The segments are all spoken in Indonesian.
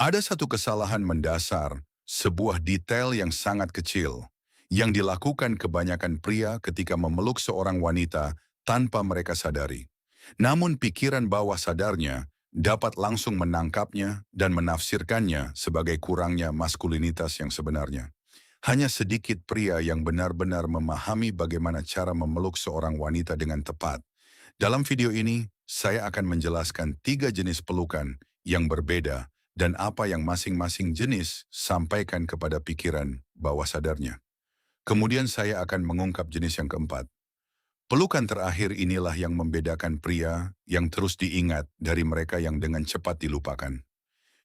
Ada satu kesalahan mendasar, sebuah detail yang sangat kecil, yang dilakukan kebanyakan pria ketika memeluk seorang wanita tanpa mereka sadari. Namun pikiran bawah sadarnya dapat langsung menangkapnya dan menafsirkannya sebagai kurangnya maskulinitas yang sebenarnya. Hanya sedikit pria yang benar-benar memahami bagaimana cara memeluk seorang wanita dengan tepat. Dalam video ini, saya akan menjelaskan 3 jenis pelukan yang berbeda dan apa yang masing-masing jenis sampaikan kepada pikiran bawah sadarnya. Kemudian saya akan mengungkap jenis yang keempat. Pelukan terakhir inilah yang membedakan pria yang terus diingat dari mereka yang dengan cepat dilupakan.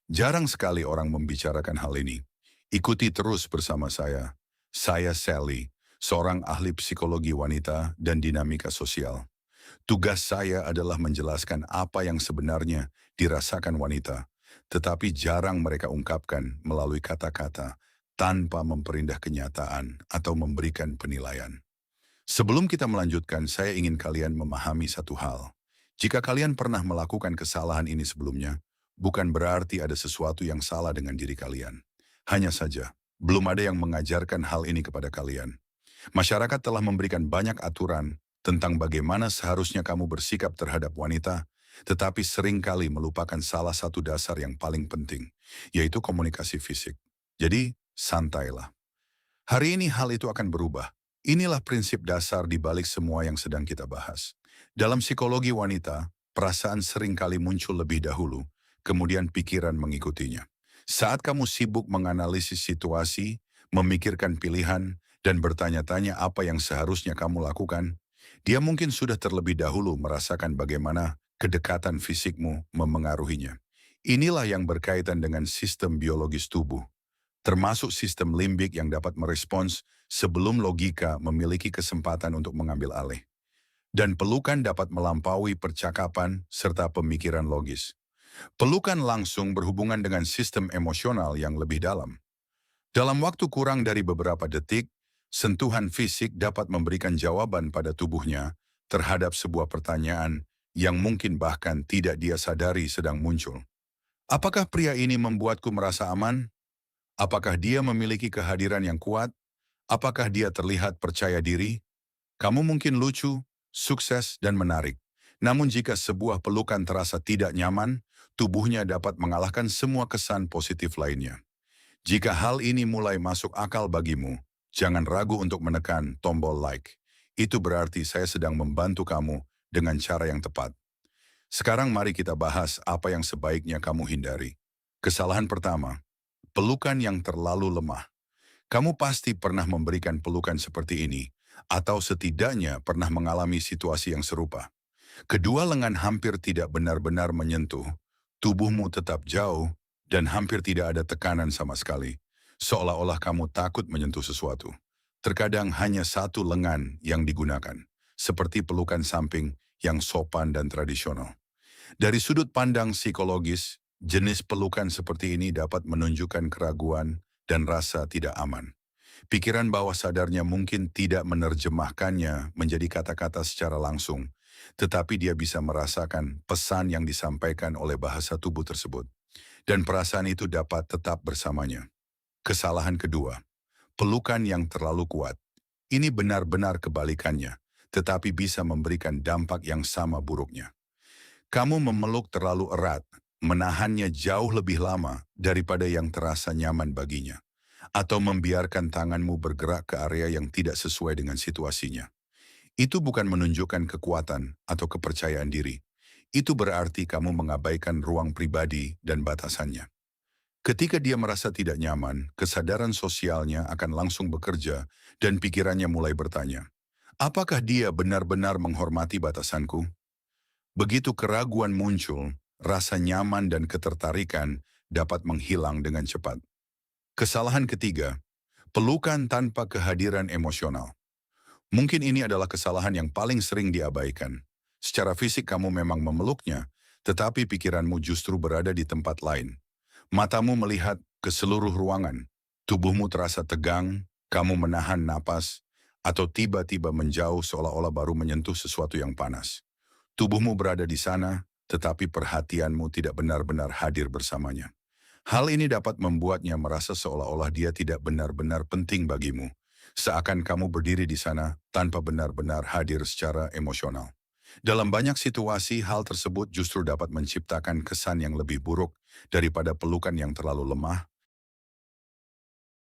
Jarang sekali orang membicarakan hal ini. Ikuti terus bersama saya. Saya Sally, seorang ahli psikologi wanita dan dinamika sosial. Tugas saya adalah menjelaskan apa yang sebenarnya dirasakan wanita, tetapi jarang mereka ungkapkan melalui kata-kata tanpa memperindah kenyataan atau memberikan penilaian. Sebelum kita melanjutkan, saya ingin kalian memahami satu hal. Jika kalian pernah melakukan kesalahan ini sebelumnya, bukan berarti ada sesuatu yang salah dengan diri kalian. Hanya saja, belum ada yang mengajarkan hal ini kepada kalian. Masyarakat telah memberikan banyak aturan tentang bagaimana seharusnya kamu bersikap terhadap wanita, tetapi seringkali melupakan salah satu dasar yang paling penting, yaitu komunikasi fisik. Jadi, santailah. Hari ini hal itu akan berubah. Inilah prinsip dasar di balik semua yang sedang kita bahas. Dalam psikologi wanita, perasaan seringkali muncul lebih dahulu, kemudian pikiran mengikutinya. Saat kamu sibuk menganalisis situasi, memikirkan pilihan, dan bertanya-tanya apa yang seharusnya kamu lakukan, dia mungkin sudah terlebih dahulu merasakan bagaimana kedekatan fisikmu memengaruhinya. Inilah yang berkaitan dengan sistem biologis tubuh, termasuk sistem limbik yang dapat merespons sebelum logika memiliki kesempatan untuk mengambil alih. Dan pelukan dapat melampaui percakapan serta pemikiran logis. Pelukan langsung berhubungan dengan sistem emosional yang lebih dalam. Dalam waktu kurang dari beberapa detik, sentuhan fisik dapat memberikan jawaban pada tubuhnya terhadap sebuah pertanyaan yang mungkin bahkan tidak dia sadari sedang muncul. Apakah pria ini membuatku merasa aman? Apakah dia memiliki kehadiran yang kuat? Apakah dia terlihat percaya diri? Kamu mungkin lucu, sukses, dan menarik. Namun jika sebuah pelukan terasa tidak nyaman, tubuhnya dapat mengalahkan semua kesan positif lainnya. Jika hal ini mulai masuk akal bagimu, jangan ragu untuk menekan tombol like. Itu berarti saya sedang membantu kamu dengan cara yang tepat. Sekarang mari kita bahas apa yang sebaiknya kamu hindari. Kesalahan pertama, pelukan yang terlalu lemah. Kamu pasti pernah memberikan pelukan seperti ini, atau setidaknya pernah mengalami situasi yang serupa. Kedua lengan hampir tidak benar-benar menyentuh, tubuhmu tetap jauh, dan hampir tidak ada tekanan sama sekali, seolah-olah kamu takut menyentuh sesuatu. Terkadang hanya satu lengan yang digunakan, seperti pelukan samping yang sopan dan tradisional. Dari sudut pandang psikologis, jenis pelukan seperti ini dapat menunjukkan keraguan dan rasa tidak aman. Pikiran bawah sadarnya mungkin tidak menerjemahkannya menjadi kata-kata secara langsung, tetapi dia bisa merasakan pesan yang disampaikan oleh bahasa tubuh tersebut. Dan perasaan itu dapat tetap bersamanya. Kesalahan kedua, pelukan yang terlalu kuat. Ini benar-benar kebalikannya, tetapi bisa memberikan dampak yang sama buruknya. Kamu memeluk terlalu erat, menahannya jauh lebih lama daripada yang terasa nyaman baginya, atau membiarkan tanganmu bergerak ke area yang tidak sesuai dengan situasinya. Itu bukan menunjukkan kekuatan atau kepercayaan diri. Itu berarti kamu mengabaikan ruang pribadi dan batasannya. Ketika dia merasa tidak nyaman, kesadaran sosialnya akan langsung bekerja dan pikirannya mulai bertanya, apakah dia benar-benar menghormati batasanku? Begitu keraguan muncul, rasa nyaman dan ketertarikan dapat menghilang dengan cepat. Kesalahan ketiga, pelukan tanpa kehadiran emosional. Mungkin ini adalah kesalahan yang paling sering diabaikan. Secara fisik kamu memang memeluknya, tetapi pikiranmu justru berada di tempat lain. Matamu melihat ke seluruh ruangan, tubuhmu terasa tegang, kamu menahan napas, atau tiba-tiba menjauh seolah-olah baru menyentuh sesuatu yang panas. Tubuhmu berada di sana, tetapi perhatianmu tidak benar-benar hadir bersamanya. Hal ini dapat membuatnya merasa seolah-olah dia tidak benar-benar penting bagimu. Seakan kamu berdiri di sana tanpa benar-benar hadir secara emosional. Dalam banyak situasi, hal tersebut justru dapat menciptakan kesan yang lebih buruk daripada pelukan yang terlalu lemah